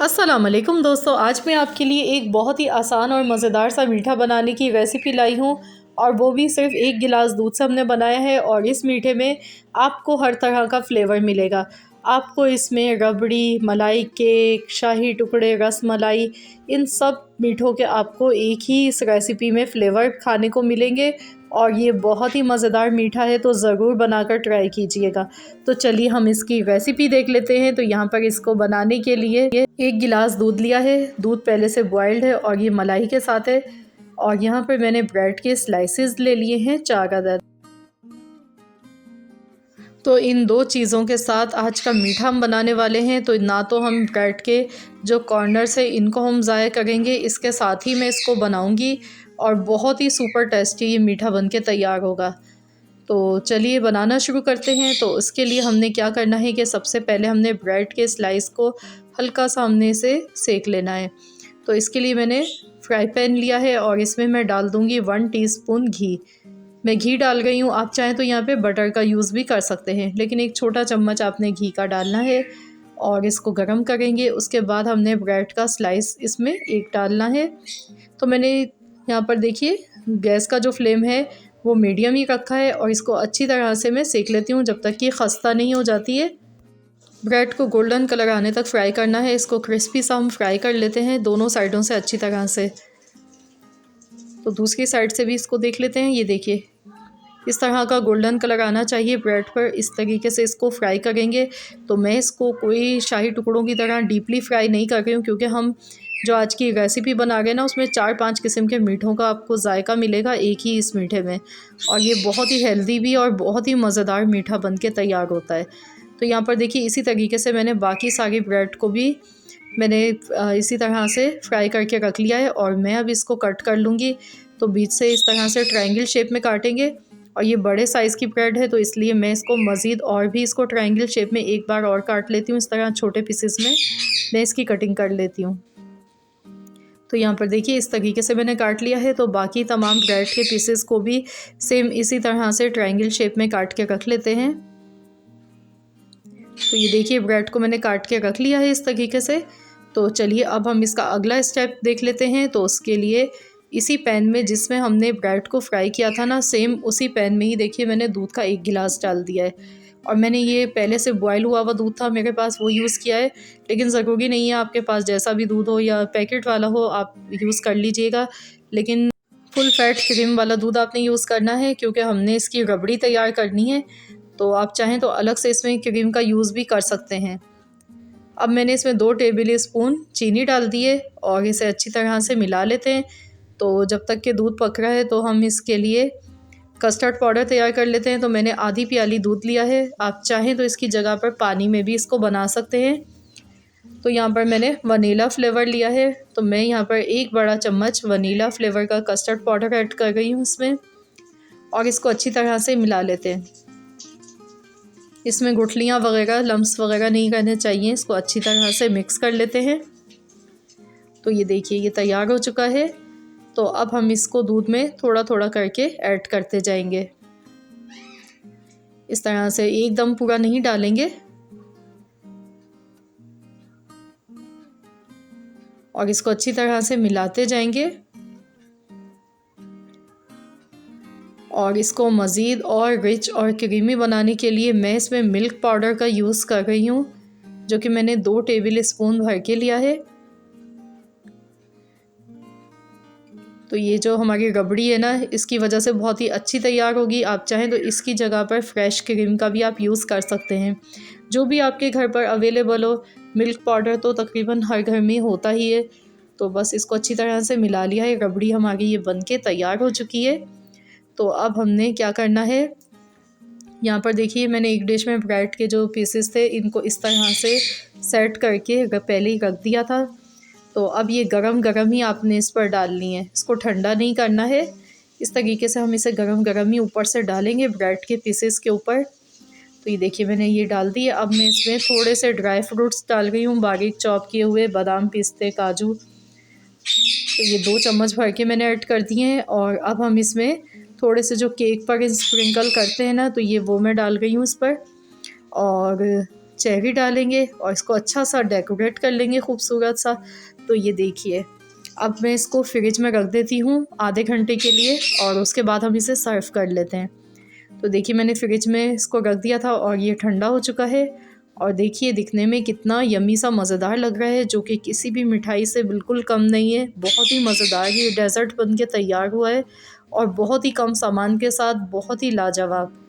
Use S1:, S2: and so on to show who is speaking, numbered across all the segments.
S1: अस्सलाम वालेकुम दोस्तों, आज मैं आपके लिए एक बहुत ही आसान और मज़ेदार सा मीठा बनाने की रेसिपी लाई हूँ और वो भी सिर्फ़ 1 गिलास दूध से हमने बनाया है। और इस मीठे में आपको हर तरह का फ्लेवर मिलेगा। आपको इसमें रबड़ी, मलाई केक, शाही टुकड़े, रसमलाई, इन सब मीठों के आपको एक ही इस रेसिपी में फ्लेवर खाने को मिलेंगे और ये बहुत ही मज़ेदार मीठा है, तो ज़रूर बनाकर ट्राई कीजिएगा। तो चलिए हम इसकी रेसिपी देख लेते हैं। तो यहाँ पर इसको बनाने के लिए 1 गिलास दूध लिया है। दूध पहले से बॉइल्ड है और ये मलाई के साथ है। और यहाँ पर मैंने ब्रेड के स्लाइसेस ले लिए हैं 4 अदद। तो इन 2 चीज़ों के साथ आज का मीठा हम बनाने वाले हैं। तो ना तो हम ब्रेड के जो कॉर्नर्स है इनको हम ज़ाया करेंगे, इसके साथ ही मैं इसको बनाऊंगी और बहुत ही सुपर टेस्टी ये मीठा बन के तैयार होगा। तो चलिए बनाना शुरू करते हैं। तो उसके लिए हमने क्या करना है कि सबसे पहले हमने ब्रेड के स्लाइस को हल्का सा हमने इसे सेक लेना है। तो इसके लिए मैंने फ्राई पैन लिया है और इसमें मैं डाल दूँगी 1 टीस्पून घी। मैं घी डाल गई हूँ, आप चाहें तो यहाँ पे बटर का यूज़ भी कर सकते हैं, लेकिन एक छोटा चम्मच आपने घी का डालना है और इसको गरम करेंगे। उसके बाद हमने ब्रेड का स्लाइस इसमें एक डालना है। तो मैंने यहाँ पर देखिए गैस का जो फ्लेम है वो मीडियम ही रखा है और इसको अच्छी तरह से मैं सेक लेती हूँ जब तक कि खस्ता नहीं हो जाती है। ब्रेड को गोल्डन कलर आने तक फ्राई करना है। इसको क्रिस्पी सा हम फ्राई कर लेते हैं दोनों साइडों से अच्छी तरह से। तो दूसरी साइड से भी इसको देख लेते हैं। ये देखिए इस तरह का गोल्डन कलर आना चाहिए ब्रेड पर, इस तरीके से इसको फ्राई करेंगे। तो मैं इसको कोई शाही टुकड़ों की तरह डीपली फ्राई नहीं कर रही हूँ, क्योंकि हम जो आज की रेसिपी बना गए ना उसमें 4-5 किस्म के मीठों का आपको जायका मिलेगा एक ही इस मीठे में। और ये बहुत ही हेल्दी भी और बहुत ही मज़ेदार मीठा बन के तैयार होता है। तो यहाँ पर देखिए इसी तरीके से मैंने बाकी सारी ब्रेड को भी मैंने इसी तरह से फ्राई करके रख लिया है और मैं अब इसको कट कर लूँगी। तो बीच से इस तरह से ट्रायंगल शेप में काटेंगे और ये बड़े साइज़ की ब्रेड है तो इसलिए मैं इसको मज़ीद और भी इसको ट्रायंगल शेप में एक बार और काट लेती हूँ। इस तरह छोटे पीसेस में मैं इसकी कटिंग कर लेती हूँ। तो यहाँ पर देखिए इस तरीके से मैंने काट लिया है। तो बाकी तमाम ब्रेड के पीसेस को भी सेम इसी तरह से ट्रायंगल शेप में काट के रख लेते हैं। तो ये देखिए ब्रेड को मैंने काट के रख लिया है इस तरीके से। तो चलिए अब हम इसका अगला स्टेप देख लेते हैं। तो उसके लिए इसी पैन में जिसमें हमने ब्रेड को फ्राई किया था ना, सेम उसी पैन में ही देखिए मैंने दूध का 1 गिलास डाल दिया है। और मैंने ये पहले से बॉयल हुआ हुआ दूध था मेरे पास, वो यूज़ किया है। लेकिन ज़रूरी नहीं है, आपके पास जैसा भी दूध हो या पैकेट वाला हो आप यूज़ कर लीजिएगा। लेकिन फुल फैट क्रीम वाला दूध आपने यूज़ करना है, क्योंकि हमने इसकी रबड़ी तैयार करनी है। तो आप चाहें तो अलग से इसमें क्रीम का यूज़ भी कर सकते हैं। अब मैंने इसमें 2 टेबल स्पून चीनी डाल दी है और इसे अच्छी तरह से मिला लेते हैं। तो जब तक कि दूध पक रहा है तो हम इसके लिए कस्टर्ड पाउडर तैयार कर लेते हैं। तो मैंने आधी प्याली दूध लिया है, आप चाहें तो इसकी जगह पर पानी में भी इसको बना सकते हैं। तो यहाँ पर मैंने वनीला फ्लेवर लिया है, तो मैं यहाँ पर 1 बड़ा चम्मच वनीला फ्लेवर का कस्टर्ड पाउडर ऐड कर रही हूँ इसमें और इसको अच्छी तरह से मिला लेते हैं। इसमें गुठलियाँ वगैरह लम्स वगैरह नहीं करने चाहिए, इसको अच्छी तरह से मिक्स कर लेते हैं। तो ये देखिए ये तैयार हो चुका है। तो अब हम इसको दूध में थोड़ा थोड़ा करके ऐड करते जाएंगे। इस तरह से एकदम पूरा नहीं डालेंगे और इसको अच्छी तरह से मिलाते जाएंगे। और इसको मज़ीद और रिच और क्रीमी बनाने के लिए मैं इसमें मिल्क पाउडर का यूज़ कर रही हूँ, जो कि मैंने 2 टेबल स्पून भर के लिया है। तो ये जो हमारी रबड़ी है ना, इसकी वजह से बहुत ही अच्छी तैयार होगी। आप चाहें तो इसकी जगह पर फ्रेश क्रीम का भी आप यूज़ कर सकते हैं, जो भी आपके घर पर अवेलेबल हो। मिल्क पाउडर तो तकरीबन हर घर में होता ही है। तो बस इसको अच्छी तरह से मिला लिया है। रबड़ी हमारी ये बन के तैयार हो चुकी है। तो अब हमने क्या करना है, यहाँ पर देखिए मैंने एक डिश में ब्रेड के जो पीसेस थे इनको इस तरह से सेट करके पहले ही रख दिया था। तो अब ये गरम गरम ही आपने इस पर डालनी है, इसको ठंडा नहीं करना है। इस तरीके से हम इसे गरम गरम ही ऊपर से डालेंगे ब्रेड के पीसेस के ऊपर। तो ये देखिए मैंने ये डाल दी है। अब मैं इसमें थोड़े से ड्राई फ्रूट्स डाल रही हूँ, बारीक चॉप किए हुए बादाम, पिस्ते, काजू। तो ये 2 चम्मच भर के मैंने ऐड कर दिए हैं। और अब हम इसमें थोड़े से जो केक पर स्प्रिंकल करते हैं ना, तो ये वो मैं डाल रही हूँ इस पर। और चेरी डालेंगे और इसको अच्छा सा डेकोरेट कर लेंगे खूबसूरत सा। तो ये देखिए, अब मैं इसको फ्रिज में रख देती हूँ आधे घंटे के लिए और उसके बाद हम इसे सर्व कर लेते हैं। तो देखिए मैंने फ्रिज में इसको रख दिया था और ये ठंडा हो चुका है और देखिए दिखने में कितना यम्मी सा मज़ेदार लग रहा है, जो कि किसी भी मिठाई से बिल्कुल कम नहीं है। बहुत ही मज़ेदार ये डेज़र्ट बन के तैयार हुआ है और बहुत ही कम सामान के साथ बहुत ही लाजवाब।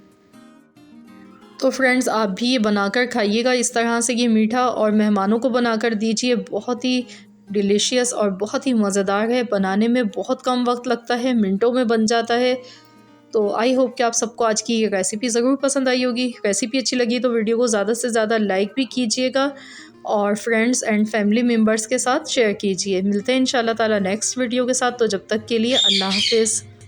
S1: तो फ्रेंड्स आप भी ये बनाकर खाइएगा इस तरह से ये मीठा, और मेहमानों को बनाकर दीजिए। बहुत ही डिलीशियस और बहुत ही मज़ेदार है, बनाने में बहुत कम वक्त लगता है, मिनटों में बन जाता है। तो आई होप कि आप सबको आज की ये रेसिपी ज़रूर पसंद आई होगी। रेसिपी अच्छी लगी तो वीडियो को ज़्यादा से ज़्यादा लाइक भी कीजिएगा और फ्रेंड्स एंड फैमिली मेम्बर्स के साथ शेयर कीजिए। मिलते हैं इंशाल्लाह ताला नेक्स्ट वीडियो के साथ। तो जब तक के लिए अल्लाह हाफ़िज़।